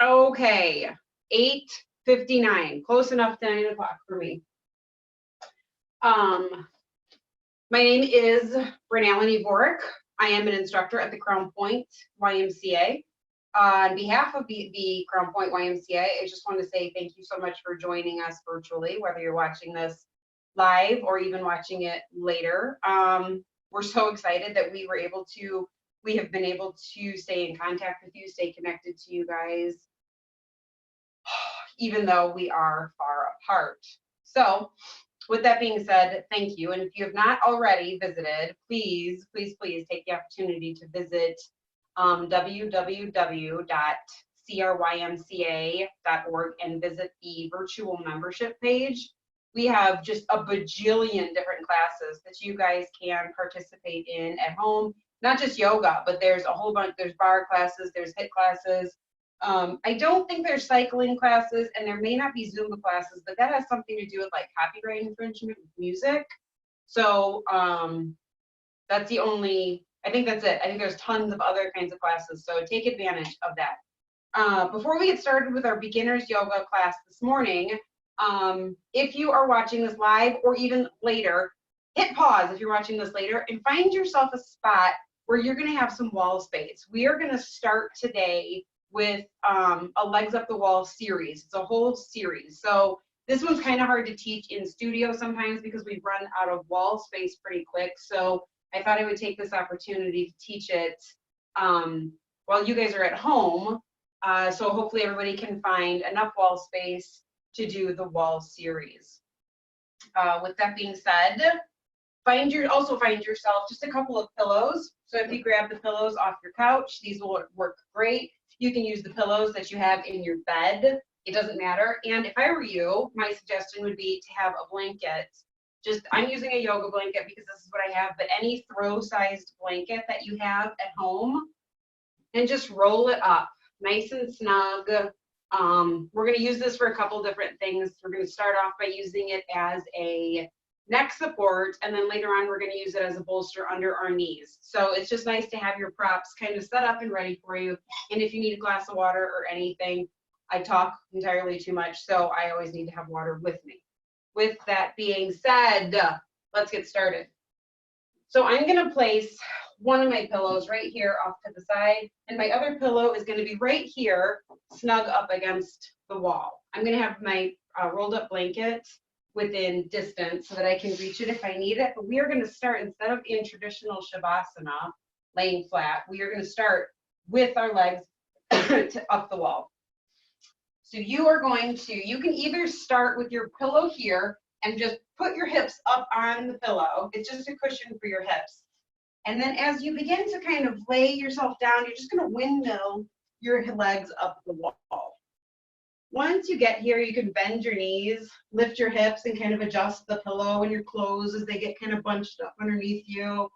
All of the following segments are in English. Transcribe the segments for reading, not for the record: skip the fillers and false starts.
Okay, 8:59, close enough to 9 o'clock for me. My name is Bryn I am an instructor at the Crown Point YMCA. On behalf of the Crown Point YMCA, I just want to say thank you so much for joining us virtually, whether you're watching this live or even watching it later. We're so excited that we have been able to stay in contact with you, stay connected to you guys, even though we are far apart. So with that being said, thank you. And if you have not already visited, please take the opportunity to visit www.crymca.org and visit the virtual membership page. We have just a bajillion different classes that you guys can participate in at home. Not just yoga, but there's a whole bunch. There's bar classes, there's HIIT classes. I don't think there's cycling classes, and there may not be Zumba classes, but that has something to do with like copyright infringement with music. So that's the only, I think that's it. I think there's tons of other kinds of classes, so take advantage of that. Before we get started with our beginners yoga class this morning, if you are watching this live or even later, hit pause if you're watching this later and find yourself a spot where you're going to have some wall space. We are going to start today with a legs up the wall series. It's a whole series. So this one's kind of hard to teach in studio sometimes because we run out of wall space pretty quick. So I thought I would take this opportunity to teach it while you guys are at home. So hopefully everybody can find enough wall space to do the wall series. With that being said, also find yourself just a couple of pillows. So if you grab the pillows off your couch, these will work great. You can use the pillows that you have in your bed. It doesn't matter. And if I were you, my suggestion would be to have a blanket. I'm using a yoga blanket because this is what I have, but any throw-sized blanket that you have at home, and just roll it up nice and snug. We're going to use this for a couple different things. We're going to start off by using it as a neck support, and then later on we're going to use it as a bolster under our knees. So it's just nice to have your props kind of set up and ready for you. And if you need a glass of water or anything, I talk entirely too much, so I always need to have water with me. With that being said, let's get started. So I'm going to place one of my pillows right here off to the side, and my other pillow is going to be right here, snug up against the wall. I'm going to have my rolled up blanket within distance so that I can reach it if I need it. But we are going to start, instead of in traditional Shavasana, laying flat, we are going to start with our legs up the wall. So you can either start with your pillow here and just put your hips up on the pillow. It's just a cushion for your hips. And then as you begin to kind of lay yourself down, you're just going to windmill your legs up the wall. Once you get here, you can bend your knees, lift your hips, and kind of adjust the pillow and your clothes as they get kind of bunched up underneath you.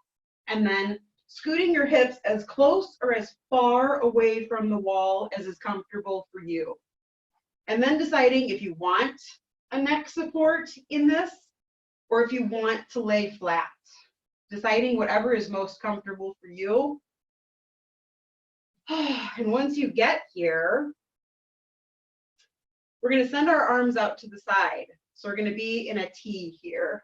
And then scooting your hips as close or as far away from the wall as is comfortable for you. And then deciding if you want a neck support in this or if you want to lay flat. Deciding whatever is most comfortable for you. And once you get here, we're going to send our arms out to the side. So we're going to be in a T here.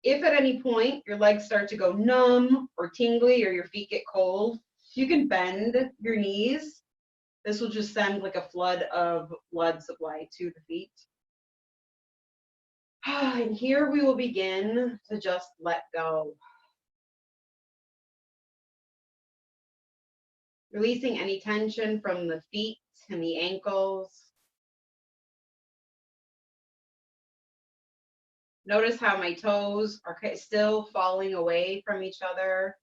If at any point your legs start to go numb or tingly or your feet get cold, you can bend your knees. This will just send like a flood of blood supply to the feet. And here we will begin to just let go. Releasing any tension from the feet and the ankles. Notice how my toes are still falling away from each other.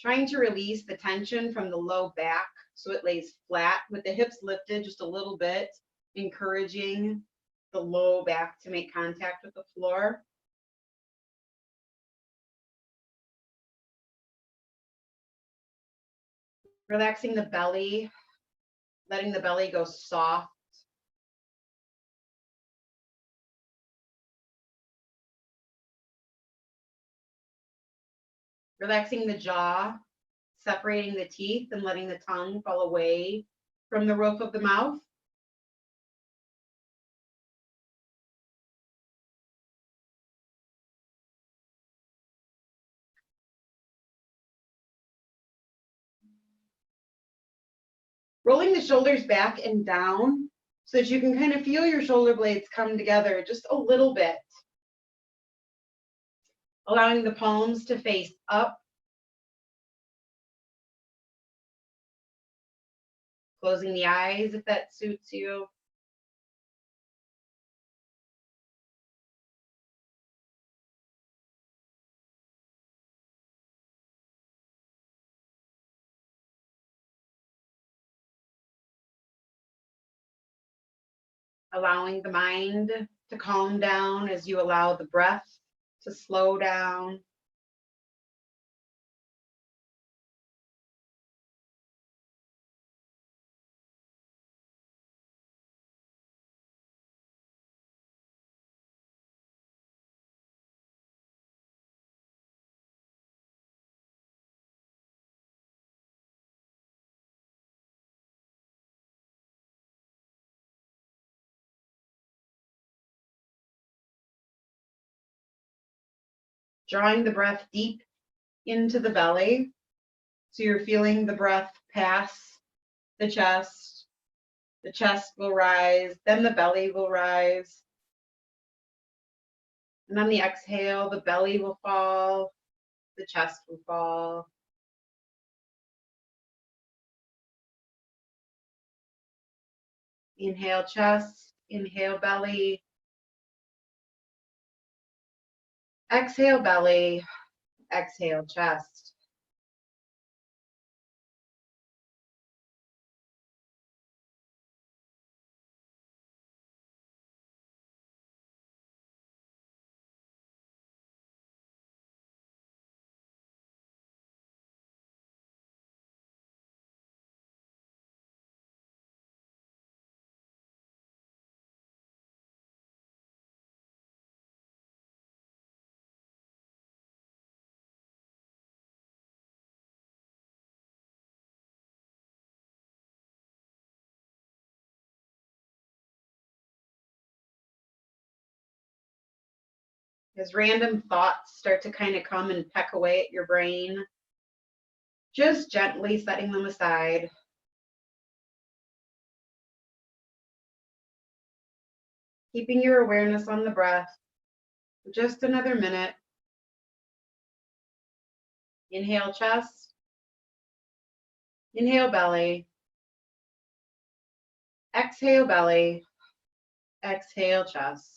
Trying to release the tension from the low back so it lays flat with the hips lifted just a little bit, encouraging the low back to make contact with the floor. Relaxing the belly, letting the belly go soft. Relaxing the jaw, separating the teeth and letting the tongue fall away from the roof of the mouth. Rolling the shoulders back and down so that you can kind of feel your shoulder blades come together just a little bit. Allowing the palms to face up. Closing the eyes if that suits you. Allowing the mind to calm down as you allow the breath to slow down. Drawing the breath deep into the belly. So you're feeling the breath pass the chest. The chest will rise, then the belly will rise. And on the exhale, the belly will fall, the chest will fall. Inhale chest, inhale belly. Exhale belly, exhale chest. As random thoughts start to kind of come and peck away at your brain, just gently setting them aside. Keeping your awareness on the breath for just another minute. Inhale chest, inhale belly, exhale belly, exhale chest.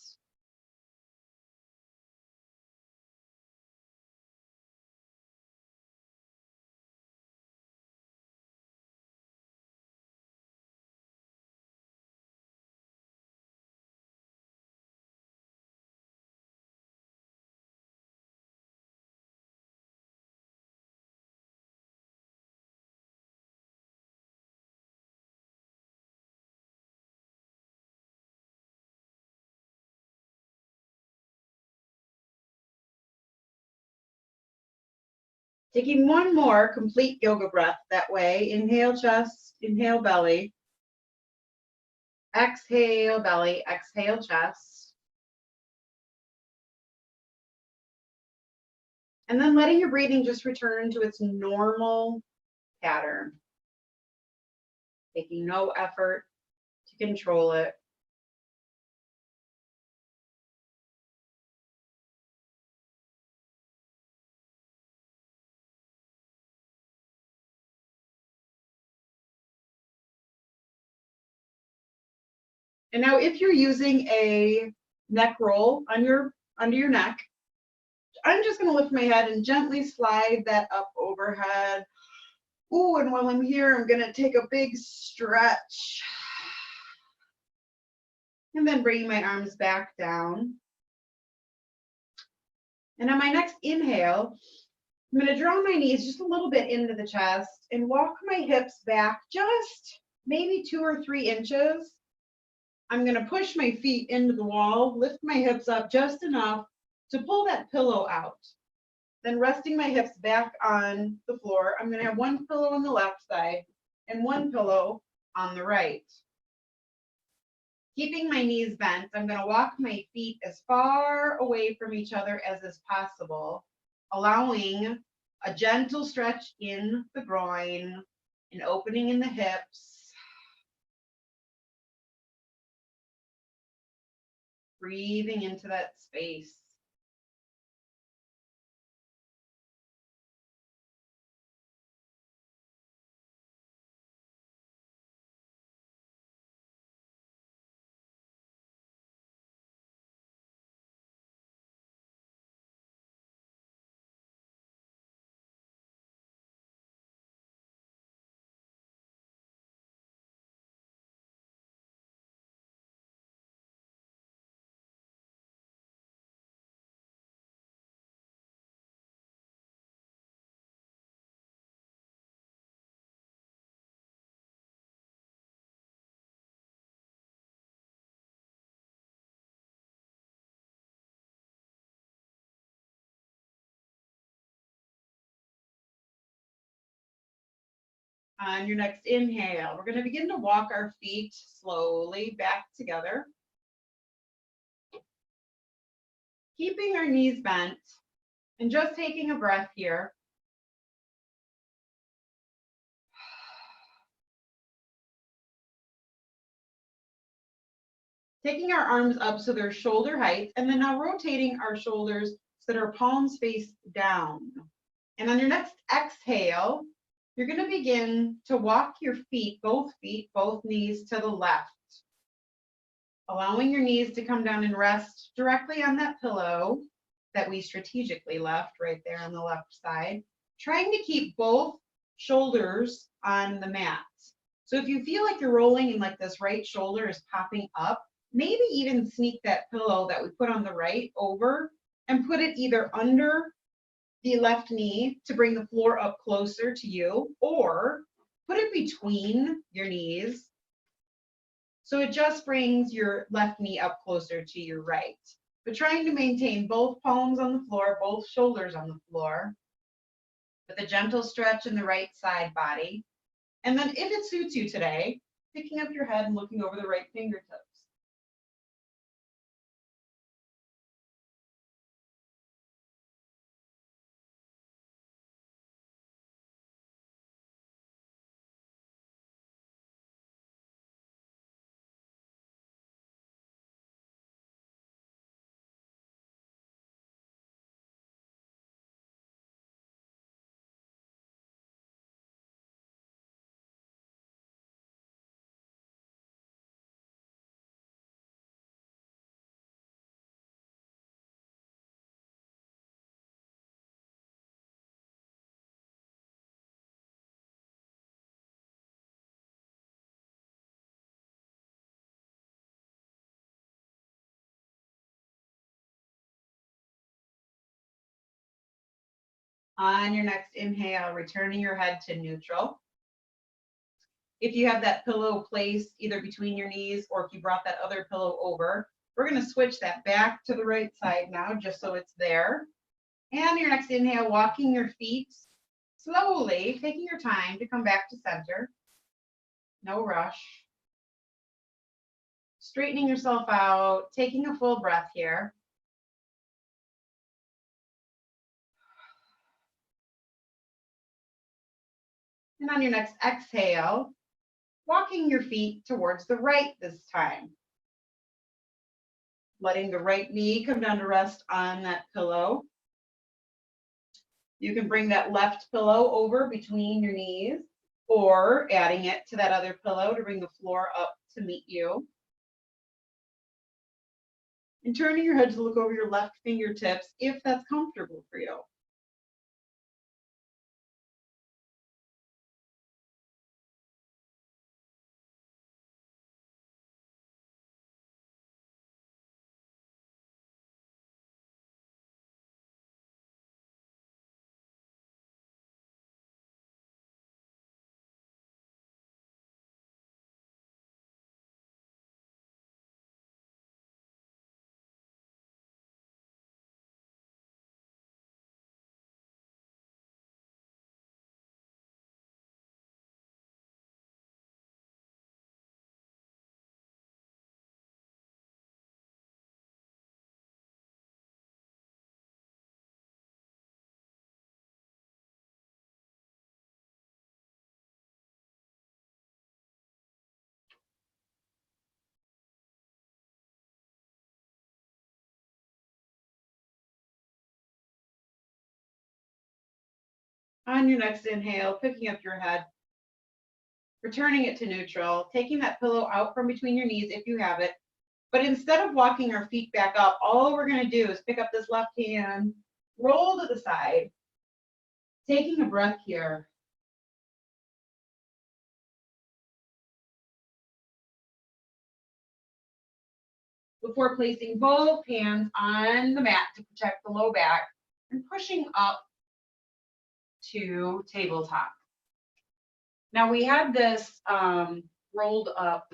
Taking one more complete yoga breath that way. Inhale chest, inhale belly. Exhale belly, exhale chest. And then letting your breathing just return to its normal pattern. Taking no effort to control it. And now if you're using a neck roll on under your neck, I'm just going to lift my head and gently slide that up overhead. Ooh, and while I'm here, I'm going to take a big stretch. And then bringing my arms back down. And on my next inhale, I'm going to draw my knees just a little bit into the chest and walk my hips back just maybe 2 or 3 inches. I'm going to push my feet into the wall, lift my hips up just enough to pull that pillow out. Then resting my hips back on the floor, I'm going to have one pillow on the left side and one pillow on the right. Keeping my knees bent, I'm going to walk my feet as far away from each other as is possible, allowing a gentle stretch in the groin, an opening in the hips. Breathing into that space. On your next inhale, we're going to begin to walk our feet slowly back together. Keeping our knees bent and just taking a breath here. Taking our arms up so they're shoulder height, and then now rotating our shoulders so that our palms face down. And on your next exhale, you're going to begin to walk your feet, both knees to the left. Allowing your knees to come down and rest directly on that pillow that we strategically left right there on the left side. Trying to keep both shoulders on the mat. So if you feel like you're rolling and like this right shoulder is popping up, maybe even sneak that pillow that we put on the right over and put it either under the left knee to bring the floor up closer to you, or put it between your knees so it just brings your left knee up closer to your right. But trying to maintain both palms on the floor, both shoulders on the floor, with a gentle stretch in the right side body. And then if it suits you today, picking up your head and looking over the right fingertips. On your next inhale, returning your head to neutral. If you have that pillow placed either between your knees or if you brought that other pillow over, we're going to switch that back to the right side now, just so it's there. And your next inhale, walking your feet slowly, taking your time to come back to center. No rush. Straightening yourself out, taking a full breath here. And on your next exhale, walking your feet towards the right this time. Letting the right knee come down to rest on that pillow. You can bring that left pillow over between your knees or adding it to that other pillow to bring the floor up to meet you. And turning your head to look over your left fingertips if that's comfortable for you. On your next inhale, picking up your head, returning it to neutral, taking that pillow out from between your knees if you have it. But instead of walking our feet back up, all we're going to do is pick up this left hand, roll to the side, taking a breath here. Before placing both hands on the mat to protect the low back and pushing up to tabletop. Now we had this rolled up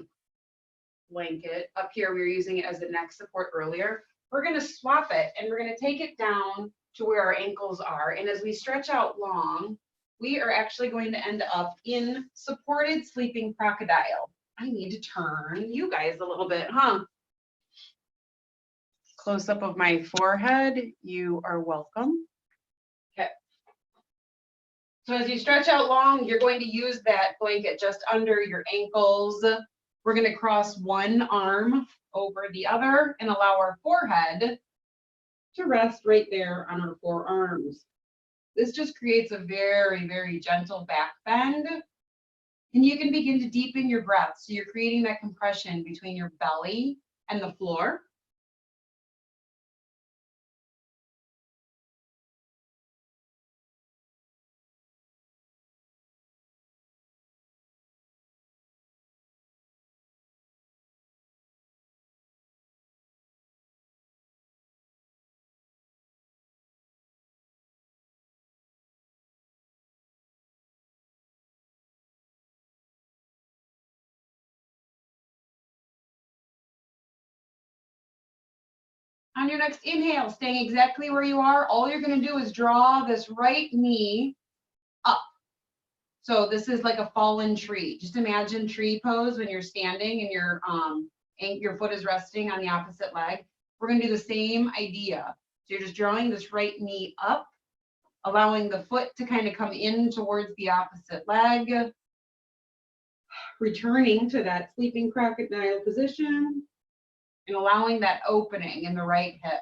blanket up here. We were using it as a neck support earlier. We're going to swap it and we're going to take it down to where our ankles are. And as we stretch out long, we are actually going to end up in supported sleeping crocodile. I need to turn you guys a little bit, huh? Close up of my forehead. You are welcome. Okay. So as you stretch out long, you're going to use that blanket just under your ankles. We're going to cross one arm over the other and allow our forehead to rest right there on our forearms. This just creates a very, very gentle back bend. And you can begin to deepen your breath. So you're creating that compression between your belly and the floor. On your next inhale, staying exactly where you are, all you're going to do is draw this right knee up. So this is like a fallen tree. Just imagine tree pose when you're standing and your foot is resting on the opposite leg. We're going to do the same idea. So you're just drawing this right knee up, allowing the foot to kind of come in towards the opposite leg, returning to that sleeping crocodile position, and allowing that opening in the right hip.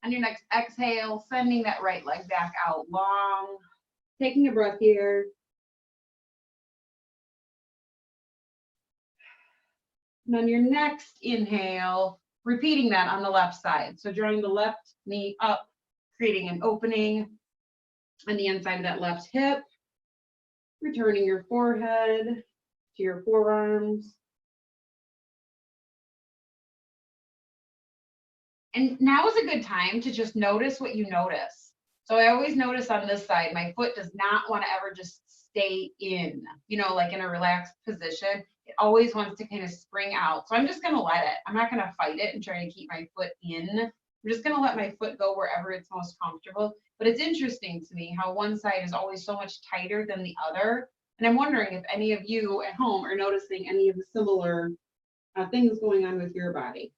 On your next exhale, sending that right leg back out long, taking a breath here. And on your next inhale, repeating that on the left side. So drawing the left knee up, creating an opening on the inside of that left hip, returning your forehead to your forearms. And now is a good time to just notice what you notice. So I always notice on this side, my foot does not want to ever just stay in, like in a relaxed position. It always wants to kind of spring out. So I'm just going to let it. I'm not going to fight it and try to keep my foot in. I'm just going to let my foot go wherever it's most comfortable. But it's interesting to me how one side is always so much tighter than the other. And I'm wondering if any of you at home are noticing any of the similar things going on with your body.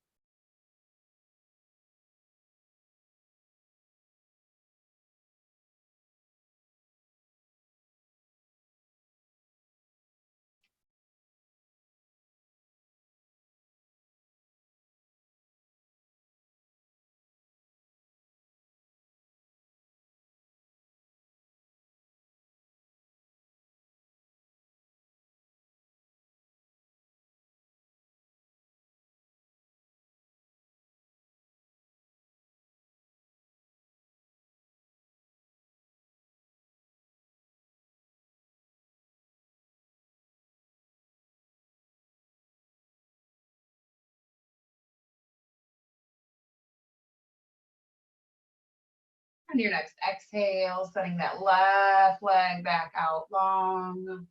On your next exhale, setting that left leg back out long.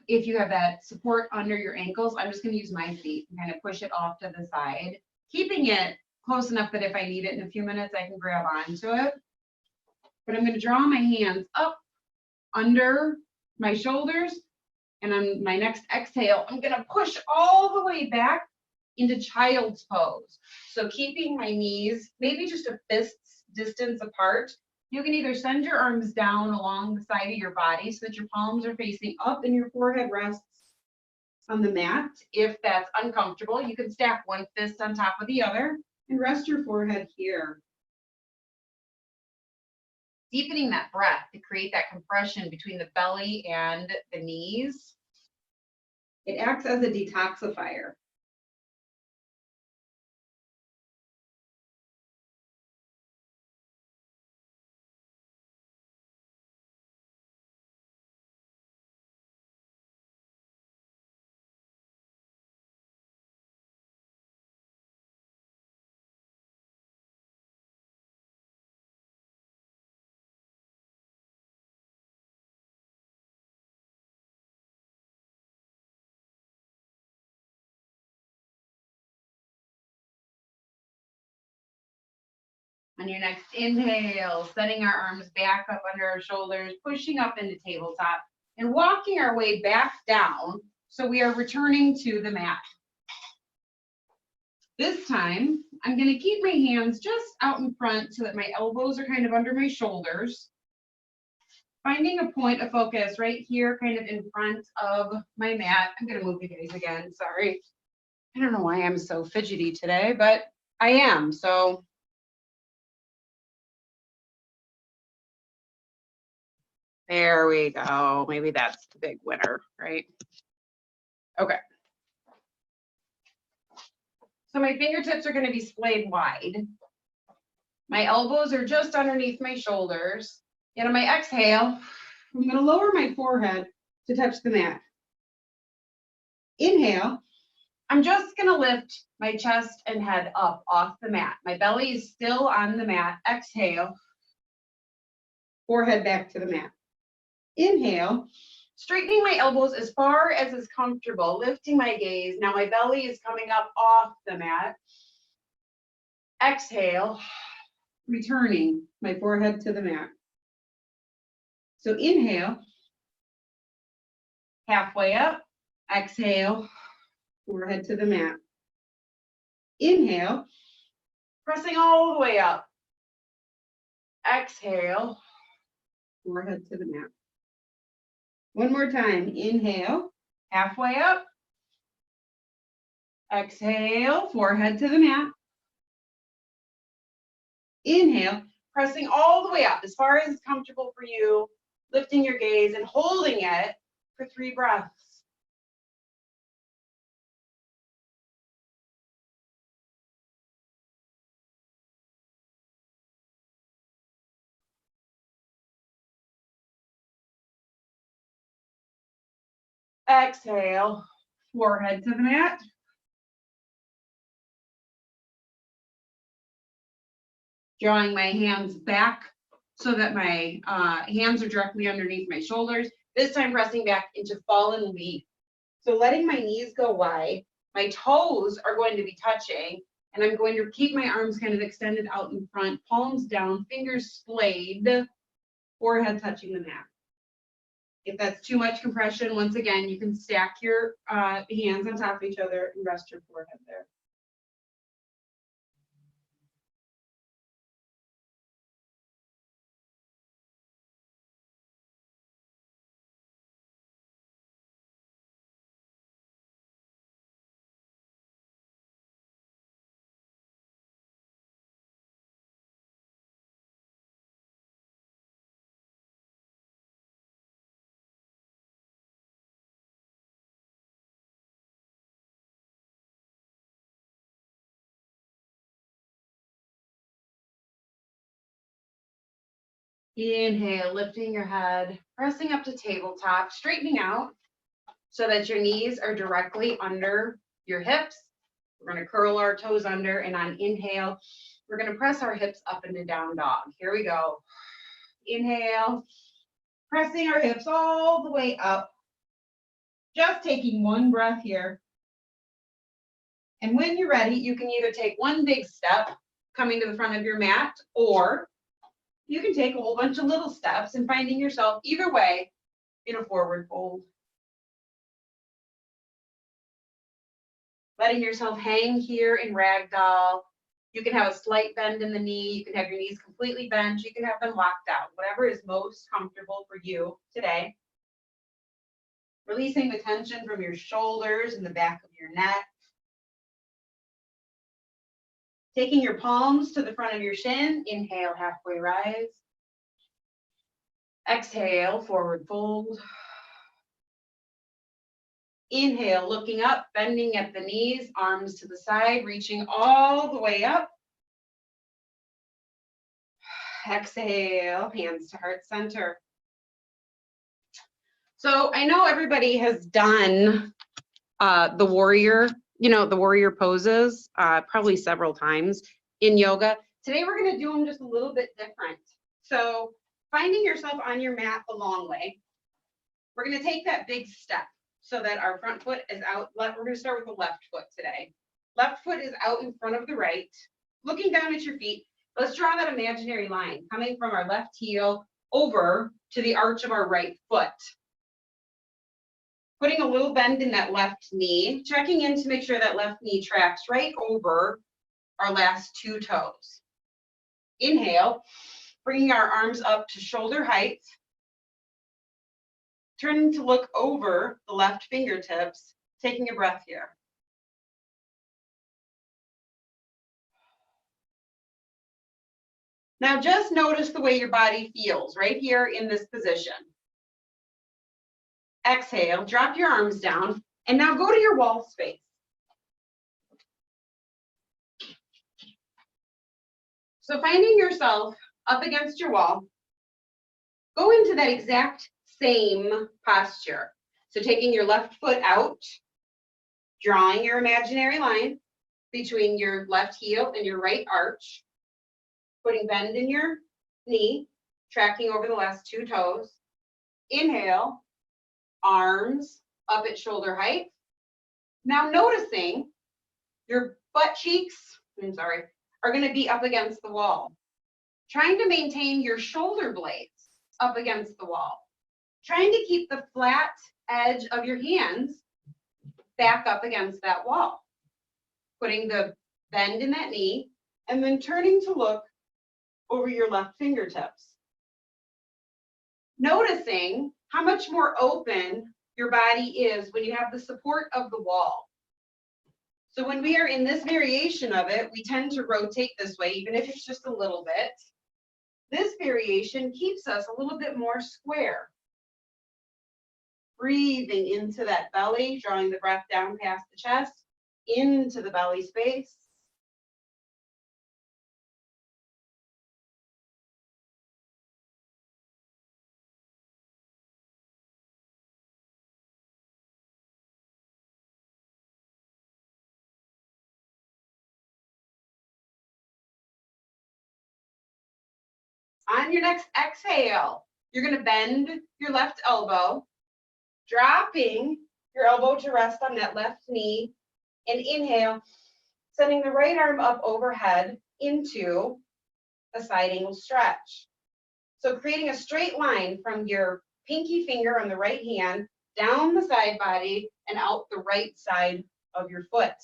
If you have that support under your ankles, I'm just going to use my feet and kind of push it off to the side, keeping it close enough that if I need it in a few minutes, I can grab onto it. But I'm going to draw my hands up under my shoulders, and on my next exhale, I'm going to push all the way back into child's pose. So keeping my knees maybe just a fist's distance apart. You can either send your arms down along the side of your body so that your palms are facing up and your forehead rests on the mat. If that's uncomfortable, you can stack one fist on top of the other and rest your forehead here. Deepening that breath to create that compression between the belly and the knees. It acts as a detoxifier. On your next inhale, setting our arms back up under our shoulders, pushing up into tabletop, and walking our way back down. So we are returning to the mat. This time, I'm going to keep my hands just out in front so that my elbows are kind of under my shoulders. Finding a point of focus right here, kind of in front of my mat. I'm going to move you guys again, sorry. I don't know why I'm so fidgety today, but I am, so. There we go. Maybe that's the big winner, right? Okay. So my fingertips are going to be splayed wide. My elbows are just underneath my shoulders. And on my exhale, I'm going to lower my forehead to touch the mat. Inhale, I'm just going to lift my chest and head up off the mat. My belly is still on the mat. Exhale, forehead back to the mat. Inhale, straightening my elbows as far as is comfortable, lifting my gaze. Now my belly is coming up off the mat. Exhale, returning my forehead to the mat. So inhale, halfway up. Exhale, forehead to the mat. Inhale, pressing all the way up. Exhale, forehead to the mat. One more time. Inhale, halfway up. Exhale, forehead to the mat. Inhale, pressing all the way up as far as it's comfortable for you, lifting your gaze and holding it for 3 breaths. Exhale, forehead to the mat. Drawing my hands back so that my hands are directly underneath my shoulders. This time pressing back into fallen leaf. So letting my knees go wide, my toes are going to be touching, and I'm going to keep my arms kind of extended out in front, palms down, fingers splayed, forehead touching the mat. If that's too much compression, once again, you can stack your hands on top of each other and rest your forehead there. Inhale, lifting your head, pressing up to tabletop, straightening out so that your knees are directly under your hips. We're going to curl our toes under, and on inhale, We're going to press our hips up into down dog. Here we go. Inhale, pressing our hips all the way up. Just taking one breath here. And when you're ready, you can either take one big step coming to the front of your mat, or you can take a whole bunch of little steps and finding yourself either way in a forward fold. Letting yourself hang here in ragdoll. You can have a slight bend in the knee. You can have your knees completely bent. You can have them locked out. Whatever is most comfortable for you today. Releasing the tension from your shoulders and the back of your neck. Taking your palms to the front of your shin. Inhale, halfway rise. Exhale, forward fold. Inhale, looking up, bending at the knees, arms to the side, reaching all the way up. Exhale, hands to heart center. So I know everybody has done the warrior poses probably several times in yoga. Today we're going to do them just a little bit different. So finding yourself on your mat the long way, we're going to take that big step so that our front foot is out. We're going to start with the left foot today. Left foot is out in front of the right. Looking down at your feet, let's draw that imaginary line coming from our left heel over to the arch of our right foot. Putting a little bend in that left knee, checking in to make sure that left knee tracks right over our last two toes. Inhale, bringing our arms up to shoulder height. Turning to look over the left fingertips, taking a breath here. Now just notice the way your body feels right here in this position. Exhale, drop your arms down, and now go to your wall space. So finding yourself up against your wall, go into that exact same posture. So taking your left foot out, drawing your imaginary line between your left heel and your right arch, putting bend in your knee, tracking over the last two toes. Inhale, arms up at shoulder height. Now noticing your butt cheeks, are going to be up against the wall. Trying to maintain your shoulder blades up against the wall. Trying to keep the flat edge of your hands back up against that wall. Putting the bend in that knee, and then turning to look over your left fingertips. Noticing how much more open your body is when you have the support of the wall. So when we are in this variation of it, we tend to rotate this way, even if it's just a little bit. This variation keeps us a little bit more square. Breathing into that belly, drawing the breath down past the chest, into the belly space. On your next exhale, you're going to bend your left elbow, dropping your elbow to rest on that left knee, and inhale, sending the right arm up overhead into a side angle stretch. So creating a straight line from your pinky finger on the right hand down the side body and out the right side of your foot.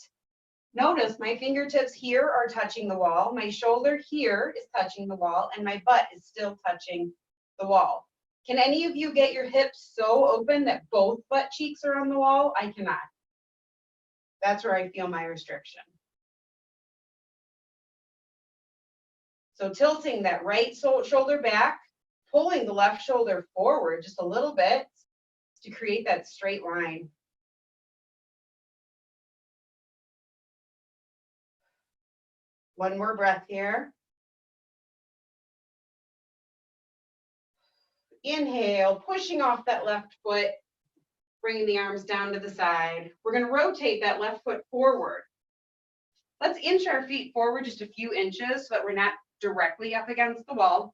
Notice my fingertips here are touching the wall, my shoulder here is touching the wall, and my butt is still touching the wall. Can any of you get your hips so open that both butt cheeks are on the wall? I cannot. That's where I feel my restriction. So tilting that right shoulder back, pulling the left shoulder forward just a little bit to create that straight line. One more breath here. Inhale, pushing off that left foot, bringing the arms down to the side. We're going to rotate that left foot forward. Let's inch our feet forward just a few inches so that we're not directly up against the wall.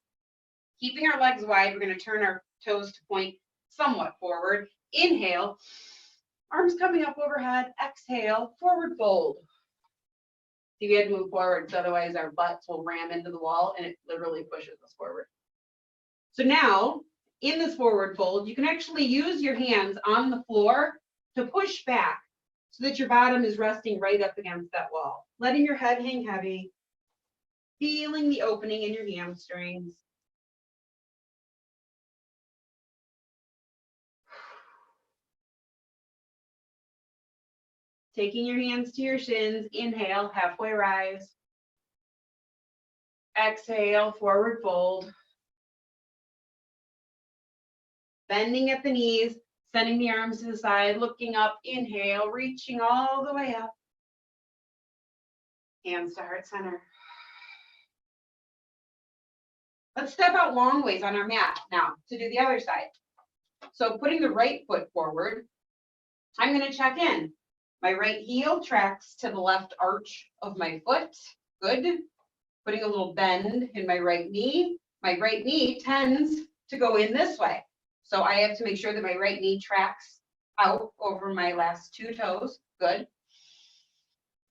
Keeping our legs wide, we're going to turn our toes to point somewhat forward. Inhale, arms coming up overhead. Exhale, forward fold. See, we had to move forward, so otherwise our butts will ram into the wall and it literally pushes us forward. So now, in this forward fold, you can actually use your hands on the floor to push back so that your bottom is resting right up against that wall. Letting your head hang heavy, feeling the opening in your hamstrings. Taking your hands to your shins, inhale, halfway rise. Exhale, forward fold. Bending at the knees, sending the arms to the side, looking up, inhale, reaching all the way up. Hands to heart center. Let's step out long ways on our mat now to do the other side. So putting the right foot forward, I'm going to check in. My right heel tracks to the left arch of my foot. Good. Putting a little bend in my right knee. My right knee tends to go in this way. So I have to make sure that my right knee tracks out over my last two toes. Good.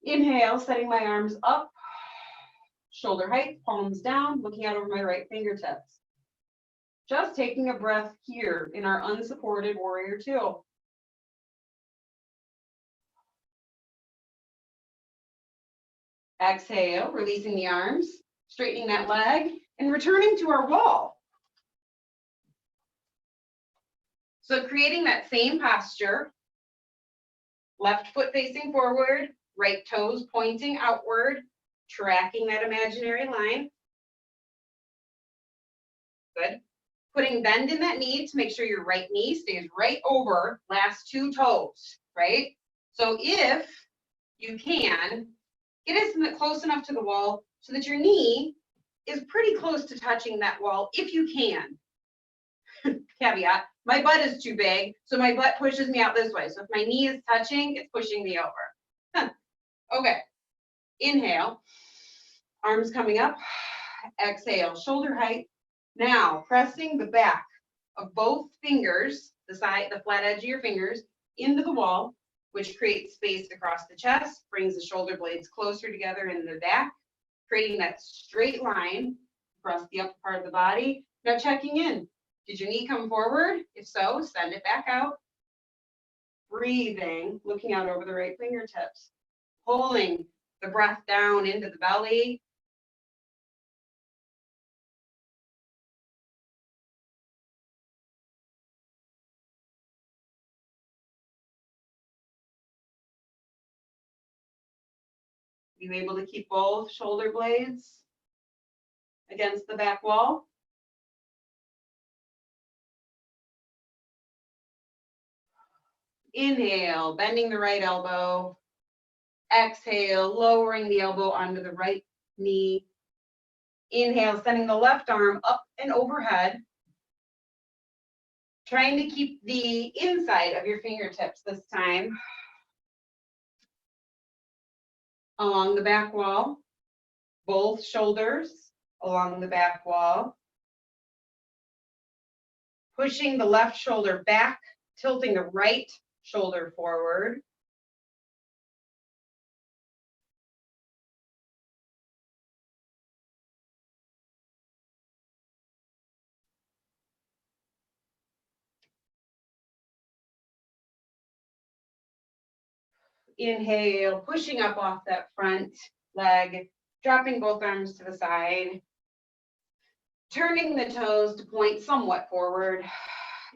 Inhale, setting my arms up. Shoulder height, palms down, looking out over my right fingertips. Just taking a breath here in our unsupported warrior two. Exhale, releasing the arms, straightening that leg, and returning to our wall. So creating that same posture, left foot facing forward, right toes pointing outward, tracking that imaginary line. Good. Putting bend in that knee to make sure your right knee stays right over last two toes, right? So if you can, get it close enough to the wall so that your knee is pretty close to touching that wall if you can. Caveat, my butt is too big, so my butt pushes me out this way. So if my knee is touching, it's pushing me over. Okay, inhale, arms coming up, exhale, shoulder height. Now pressing the back of both fingers, the flat edge of your fingers, into the wall, which creates space across the chest, brings the shoulder blades closer together in the back, creating that straight line across the upper part of the body. Now checking in. Did your knee come forward? If so, send it back out. Breathing, looking out over the right fingertips. Pulling the breath down into the belly. You able to keep both shoulder blades against the back wall? Inhale, bending the right elbow. Exhale, lowering the elbow onto the right knee. Inhale, sending the left arm up and overhead. Trying to keep the inside of your fingertips this time along the back wall. Both shoulders along the back wall. Pushing the left shoulder back, tilting the right shoulder forward. Inhale, pushing up off that front leg, dropping both arms to the side. Turning the toes to point somewhat forward.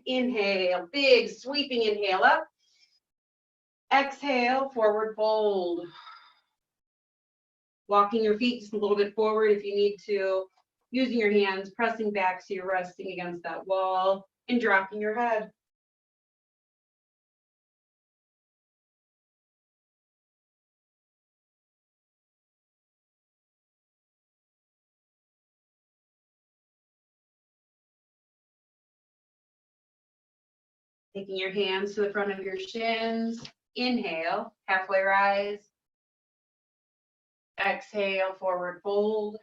Inhale, big sweeping inhale up. Exhale, forward fold. Walking your feet just a little bit forward if you need to. Using your hands, pressing back so you're resting against that wall and dropping your head. Taking your hands to the front of your shins. Inhale, halfway rise. Exhale, forward fold.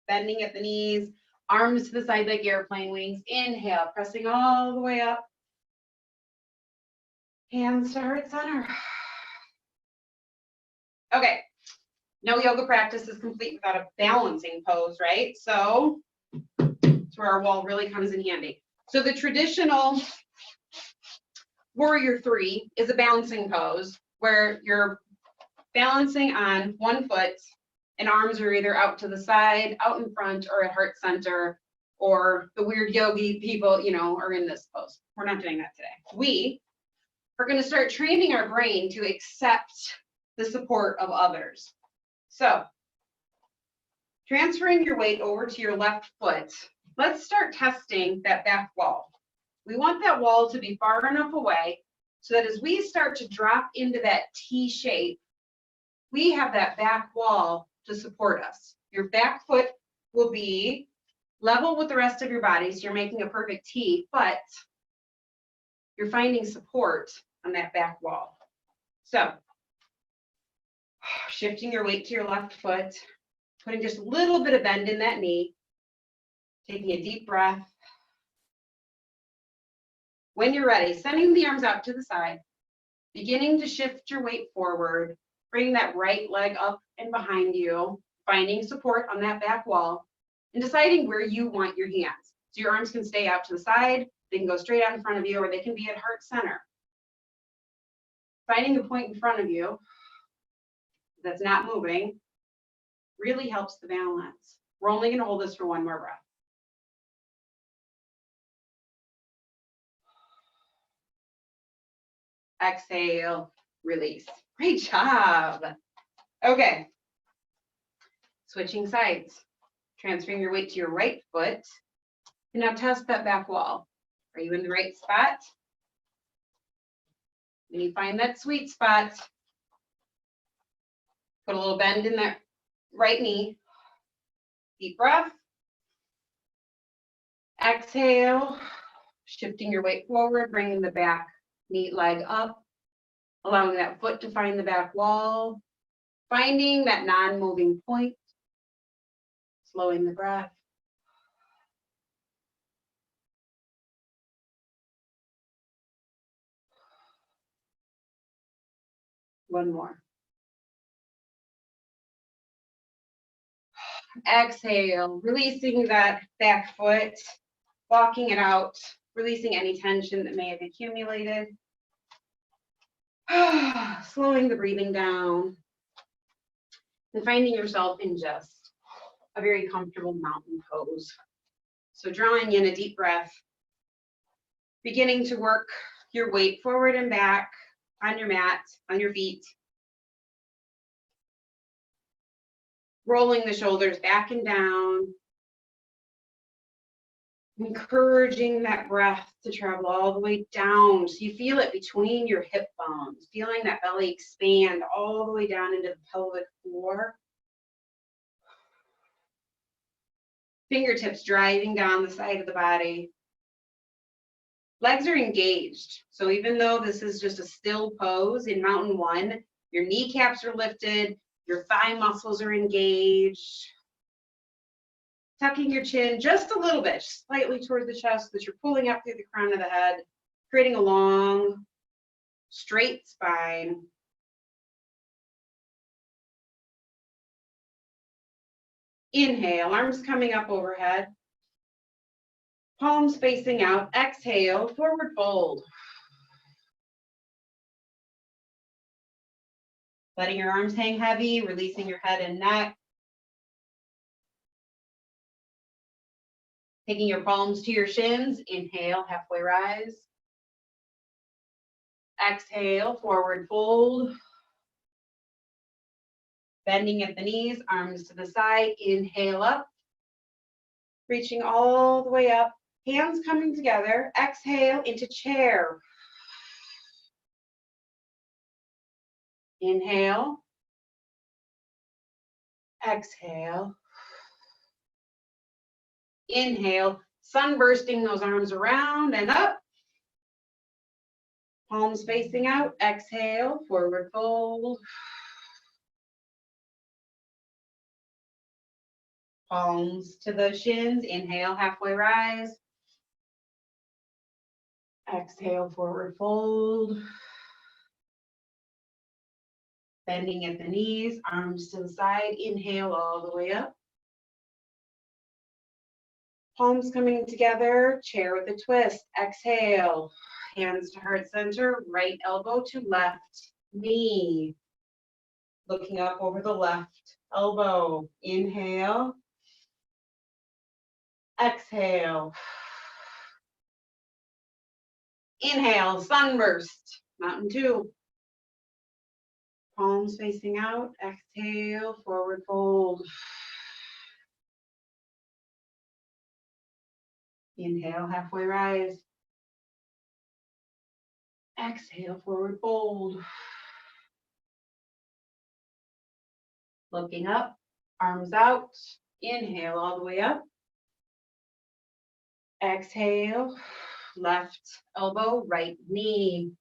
Bending at the knees, arms to the side like airplane wings. Inhale, pressing all the way up. Hands to heart center. Okay, no yoga practice is complete without a balancing pose, right? So that's where our wall really comes in handy. So the traditional warrior three is a balancing pose where you're balancing on one foot and arms are either out to the side, out in front, or at heart center, or the weird yogi people, you know, are in this pose. We're not doing that today. We are going to start training our brain to accept the support of others. So transferring your weight over to your left foot, let's start testing that back wall. We want that wall to be far enough away so that as we start to drop into that T shape, we have that back wall to support us. Your back foot will be level with the rest of your body, so you're making a perfect T, but you're finding support on that back wall. So shifting your weight to your left foot, putting just a little bit of bend in that knee, taking a deep breath. When you're ready, sending the arms out to the side, beginning to shift your weight forward, bring that right leg up and behind you, finding support on that back wall, and deciding where you want your hands. So your arms can stay out to the side, they can go straight out in front of you, or they can be at heart center. Finding a point in front of you that's not moving really helps the balance. We're only going to hold this for one more breath. Exhale, release. Great job. Okay. Switching sides. Transferring your weight to your right foot. And now test that back wall. Are you in the right spot? When you find that sweet spot, put a little bend in that right knee. Deep breath. Exhale. Shifting your weight forward, bringing the back knee leg up, allowing that foot to find the back wall, finding that non-moving point, slowing the breath. One more. Exhale, releasing that back foot, walking it out, releasing any tension that may have accumulated. Slowing the breathing down and finding yourself in just a very comfortable mountain pose. So drawing in a deep breath, beginning to work your weight forward and back on your mat, on your feet. Rolling the shoulders back and down. Encouraging that breath to travel all the way down so you feel it between your hip bones, feeling that belly expand all the way down into the pelvic floor. Fingertips driving down the side of the body. Legs are engaged. So even though this is just a still pose in Mountain One, your kneecaps are lifted, your thigh muscles are engaged. Tucking your chin just a little bit, slightly towards the chest, so that you're pulling up through the crown of the head, creating a long, straight spine. Inhale, arms coming up overhead. Palms facing out. Exhale, forward fold. Letting your arms hang heavy, releasing your head and neck. Taking your palms to your shins, inhale, halfway rise. Exhale, forward fold. Bending at the knees, arms to the side, inhale up. Reaching all the way up, hands coming together. Exhale into chair. Inhale. Exhale. Inhale, sun bursting those arms around and up. Palms facing out. Exhale, forward fold. Palms to the shins. Inhale, halfway rise. Exhale, forward fold. Bending at the knees, arms to the side. Inhale all the way up. Palms coming together, chair with a twist. Exhale, hands to heart center, right elbow to left knee. Looking up over the left elbow. Inhale. Exhale. Inhale, sunburst, mountain two. Palms facing out. Exhale, forward fold. Inhale, halfway rise. Exhale, forward fold. Looking up, arms out. Inhale all the way up. Exhale, left elbow, right knee.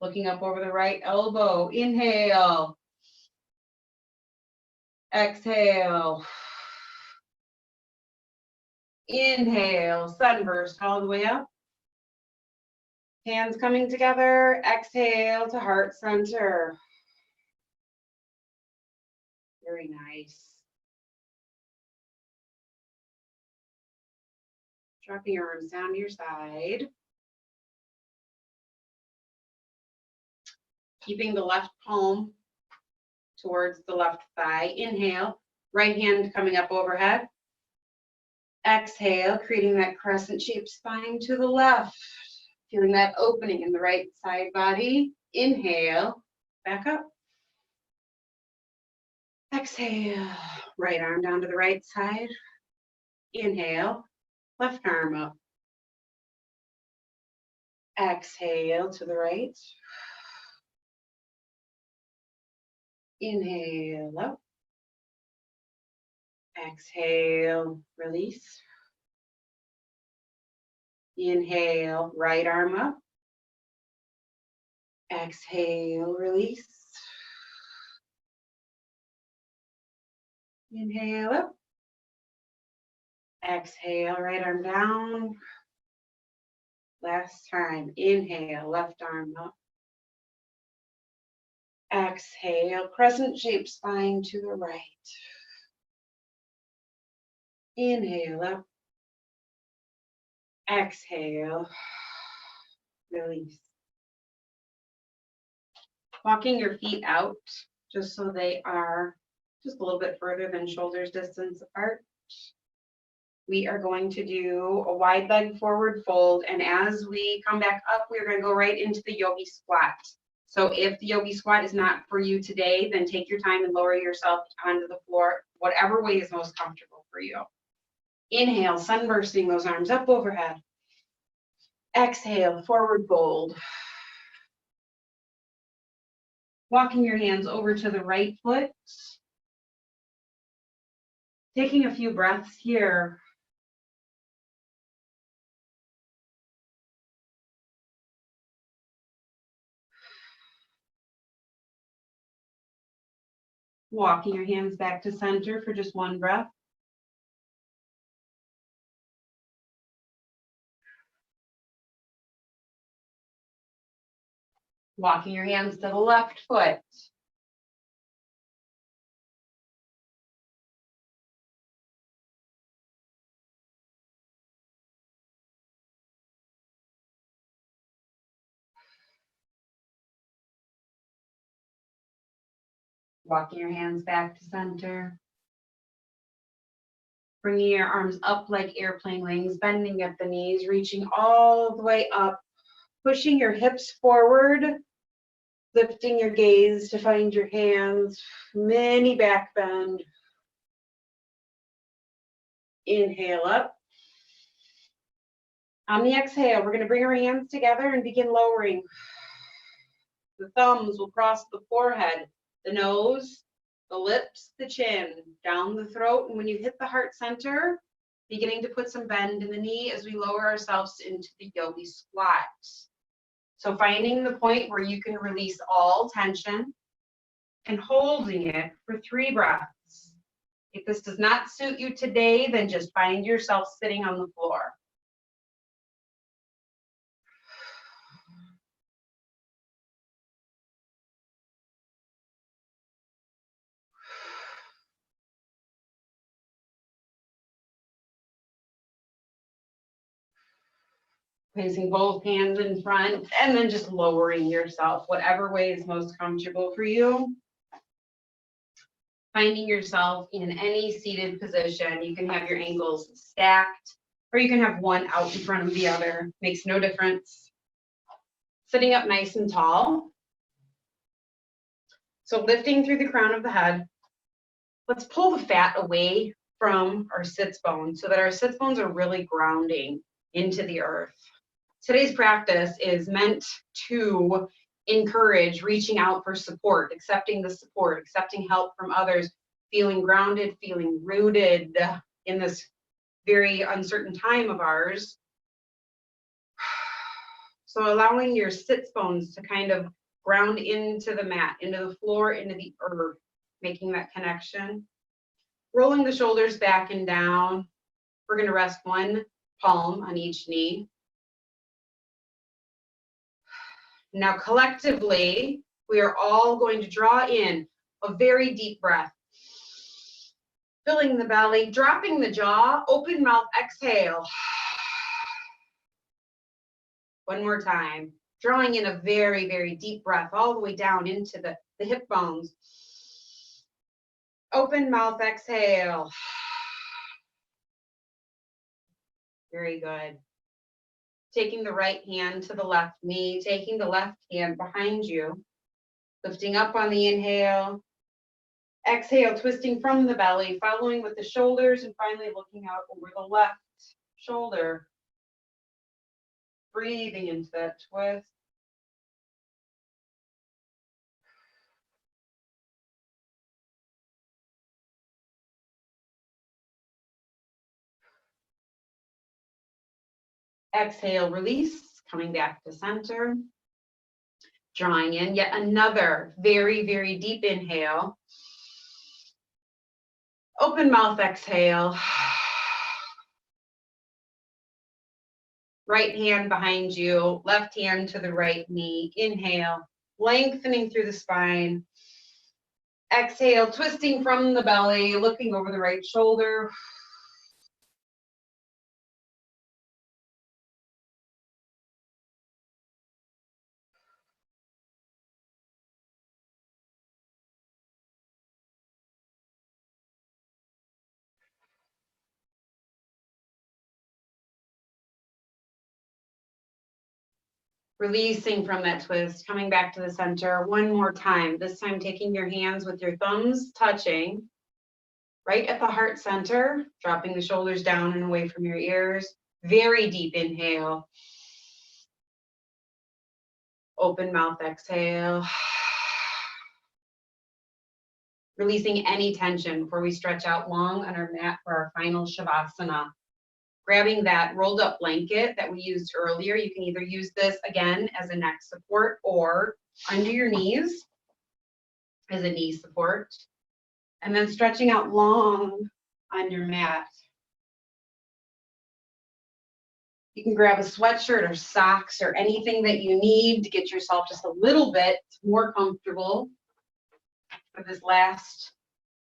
Looking up over the right elbow. Inhale. Exhale. Inhale, sunburst all the way up. Hands coming together. Exhale to heart center. Very nice. Dropping your arms down to your side. Keeping the left palm towards the left thigh. Inhale, right hand coming up overhead. Exhale, creating that crescent shaped spine to the left. Feeling that opening in the right side body. Inhale, back up. Exhale, right arm down to the right side. Inhale, left arm up. Exhale to the right. Inhale up. Exhale, release. Inhale, right arm up. Exhale, release. Inhale up. Exhale, right arm down. Last time. Inhale, left arm up. Exhale, crescent shaped spine to the right. Inhale up. Exhale, release. Walking your feet out just so they are just a little bit further than shoulders distance apart. We are going to do a wide leg forward fold, and as we come back up, we're going to go right into the yogi squat. So if the yogi squat is not for you today, then take your time and lower yourself onto the floor, whatever way is most comfortable for you. Inhale, sunbursting those arms up overhead. Exhale, forward fold. Walking your hands over to the right foot. Taking a few breaths here. Walking your hands back to center for just one breath. Walking your hands to the left foot. Walking your hands back to center. Bringing your arms up like airplane wings, bending at the knees, reaching all the way up. Pushing your hips forward. Lifting your gaze to find your hands. Mini back bend. Inhale up. On the exhale, we're going to bring our hands together and begin lowering. The thumbs will cross the forehead, the nose, the lips, the chin, down the throat. And when you hit the heart center, beginning to put some bend in the knee as we lower ourselves into the yogi squat. So finding the point where you can release all tension and holding it for 3 breaths. If this does not suit you today, then just find yourself sitting on the floor. Placing both hands in front and then just lowering yourself, whatever way is most comfortable for you. Finding yourself in any seated position. You can have your ankles stacked, or you can have one out in front of the other. Makes no difference. Sitting up nice and tall. So lifting through the crown of the head. Let's pull the fat away from our sits bones so that our sits bones are really grounding into the earth. Today's practice is meant to encourage reaching out for support, accepting the support, accepting help from others, feeling grounded, feeling rooted in this very uncertain time of ours. So allowing your sits bones to kind of ground into the mat, into the floor, into the earth, making that connection. Rolling the shoulders back and down. We're going to rest one palm on each knee. Now, collectively, we are all going to draw in a very deep breath. Filling the belly, dropping the jaw, open mouth, exhale. One more time. Drawing in a very, very deep breath all the way down into the hip bones. Open mouth, exhale. Very good. Taking the right hand to the left knee, taking the left hand behind you, lifting up on the inhale. Exhale, twisting from the belly, following with the shoulders, and finally looking out over the left shoulder. Breathing into that twist. Exhale, release, coming back to center. Drawing in yet another very, very deep inhale. Open mouth, exhale. Right hand behind you, left hand to the right knee. Inhale, lengthening through the spine. Exhale, twisting from the belly, looking over the right shoulder. Releasing from that twist, coming back to the center one more time. This time taking your hands with your thumbs touching right at the heart center, dropping the shoulders down and away from your ears. Very deep inhale. Open mouth, exhale. Releasing any tension before we stretch out long on our mat for our final Shavasana. Grabbing that rolled up blanket that we used earlier. You can either use this again as a neck support or under your knees as a knee support. And then stretching out long on your mat. You can grab a sweatshirt or socks or anything that you need to get yourself just a little bit more comfortable for this last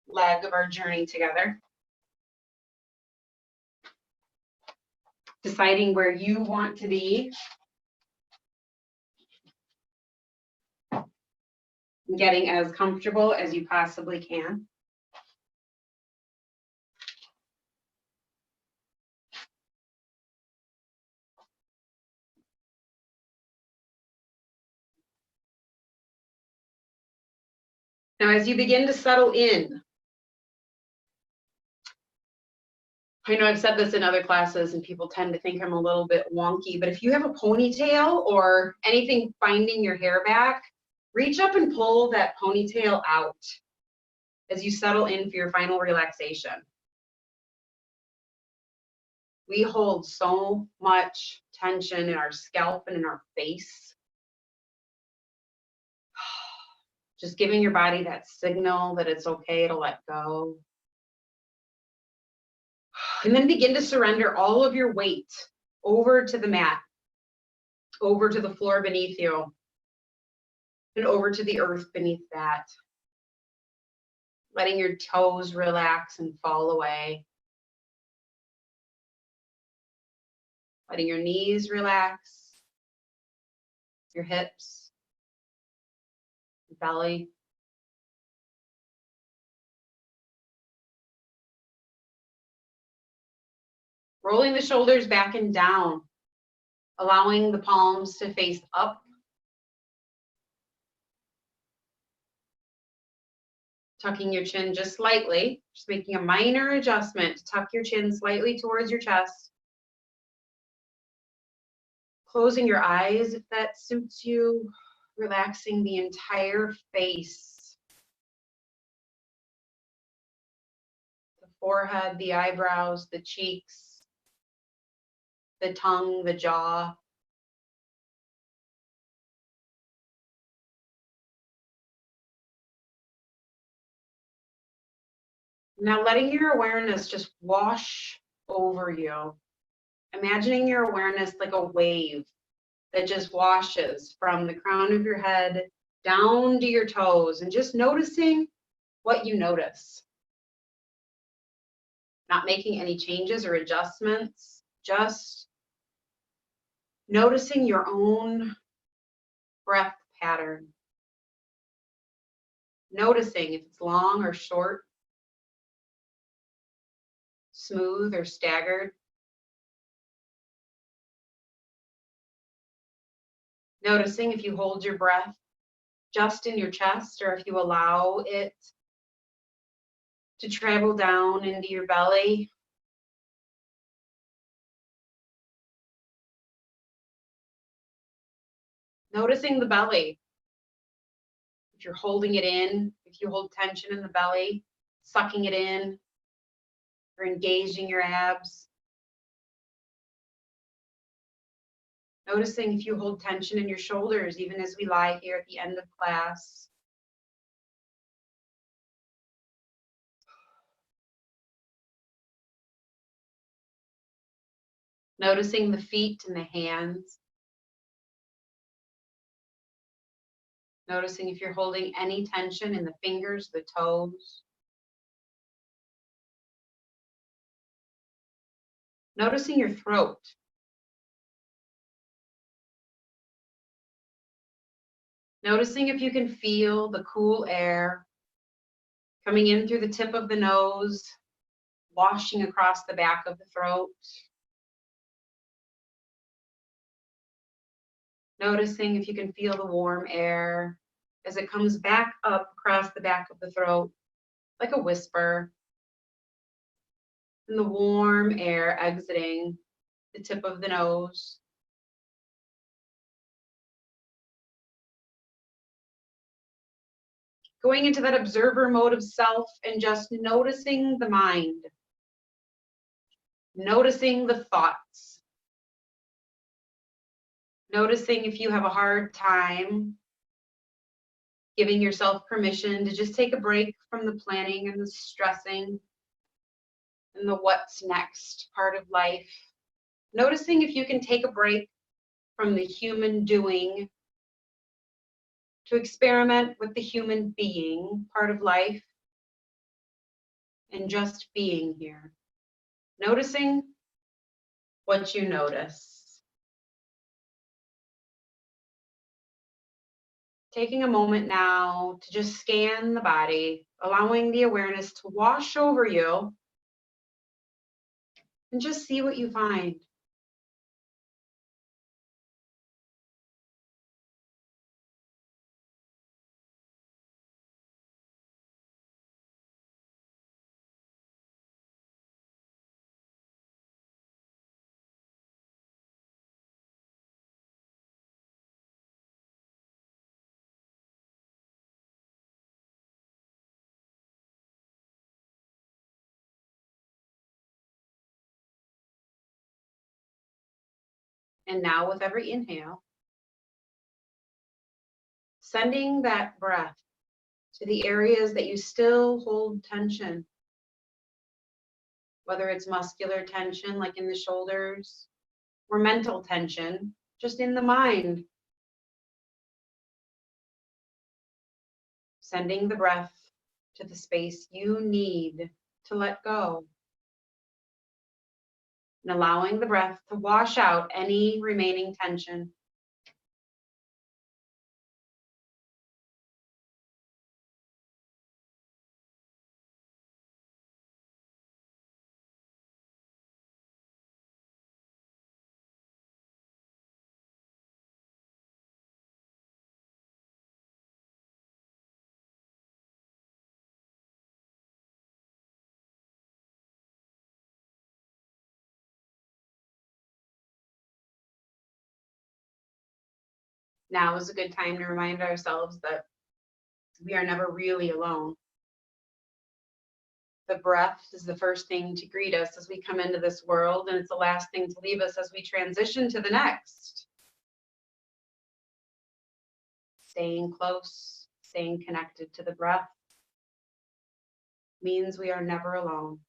leg of our journey together. Deciding where you want to be. Getting as comfortable as you possibly can. Now, as you begin to settle in, I know I've said this in other classes and people tend to think I'm a little bit wonky, but if you have a ponytail or anything binding your hair back, reach up and pull that ponytail out as you settle in for your final relaxation. We hold so much tension in our scalp and in our face. Just giving your body that signal that it's okay to let go. And then begin to surrender all of your weight over to the mat, over to the floor beneath you, and over to the earth beneath that. Letting your toes relax and fall away. Letting your knees relax, your hips, your belly. Rolling the shoulders back and down, allowing the palms to face up. Tucking your chin just slightly, just making a minor adjustment to tuck your chin slightly towards your chest. Closing your eyes if that suits you, relaxing the entire face. The forehead, the eyebrows, the cheeks, the tongue, the jaw. Now letting your awareness just wash over you. Imagining your awareness like a wave that just washes from the crown of your head down to your toes, and just noticing what you notice. Not making any changes or adjustments, just noticing your own breath pattern. Noticing if it's long or short, smooth or staggered. Noticing if you hold your breath just in your chest, or if you allow it to travel down into your belly. Noticing the belly. If you're holding it in, if you hold tension in the belly, sucking it in, or engaging your abs. Noticing if you hold tension in your shoulders, even as we lie here at the end of class. Noticing the feet and the hands. Noticing if you're holding any tension in the fingers, the toes. Noticing your throat. Noticing if you can feel the cool air coming in through the tip of the nose, washing across the back of the throat. Noticing if you can feel the warm air as it comes back up across the back of the throat, like a whisper. And the warm air exiting the tip of the nose. Going into that observer mode of self and just noticing the mind. Noticing the thoughts. Noticing if you have a hard time giving yourself permission to just take a break from the planning and the stressing and the what's next part of life. Noticing if you can take a break from the human doing to experiment with the human being part of life and just being here. Noticing what you notice. Taking a moment now to just scan the body, allowing the awareness to wash over you and just see what you find. And now with every inhale, sending that breath to the areas that you still hold tension, whether it's muscular tension like in the shoulders or mental tension just in the mind. Sending the breath to the space you need to let go. And allowing the breath to wash out any remaining tension. Now is a good time to remind ourselves that we are never really alone. The breath is the first thing to greet us as we come into this world, and it's the last thing to leave us as we transition to the next. Staying close, staying connected to the breath means we are never alone.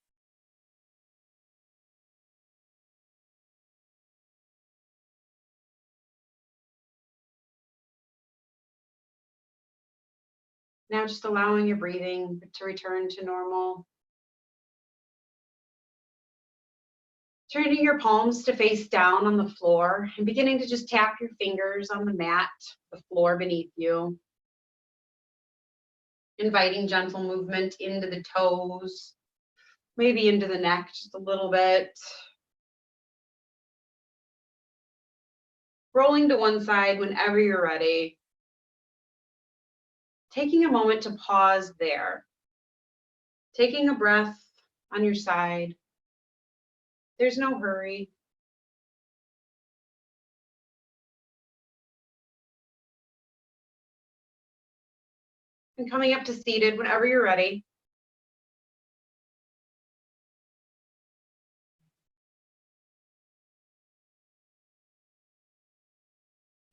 Now just allowing your breathing to return to normal. Turning your palms to face down on the floor and beginning to just tap your fingers on the mat, the floor beneath you. Inviting gentle movement into the toes, maybe into the neck just a little bit. Rolling to one side whenever you're ready. Taking a moment to pause there. Taking a breath on your side. There's no hurry. And coming up to seated whenever you're ready.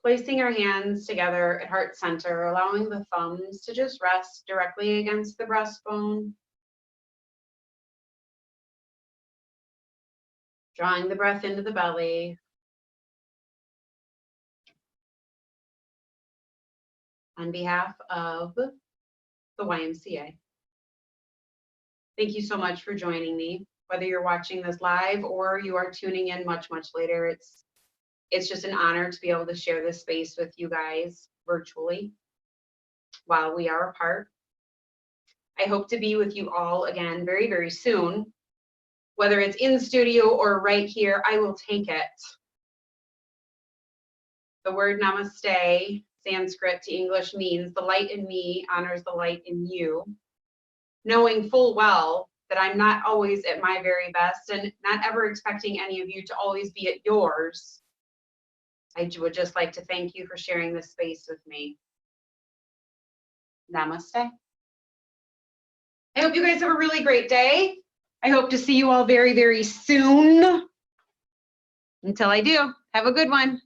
Placing our hands together at heart center, allowing the thumbs to just rest directly against the breastbone. Drawing the breath into the belly. On behalf of the YMCA. Thank you so much for joining me. Whether you're watching this live or you are tuning in much, much later, it's just an honor to be able to share this space with you guys virtually while we are apart. I hope to be with you all again very, very soon. Whether it's in studio or right here, I will take it. The word namaste, Sanskrit to English, means the light in me honors the light in you. Knowing full well that I'm not always at my very best and not ever expecting any of you to always be at yours, I would just like to thank you for sharing this space with me. Namaste. I hope you guys have a really great day. I hope to see you all very, very soon. Until I do, have a good one.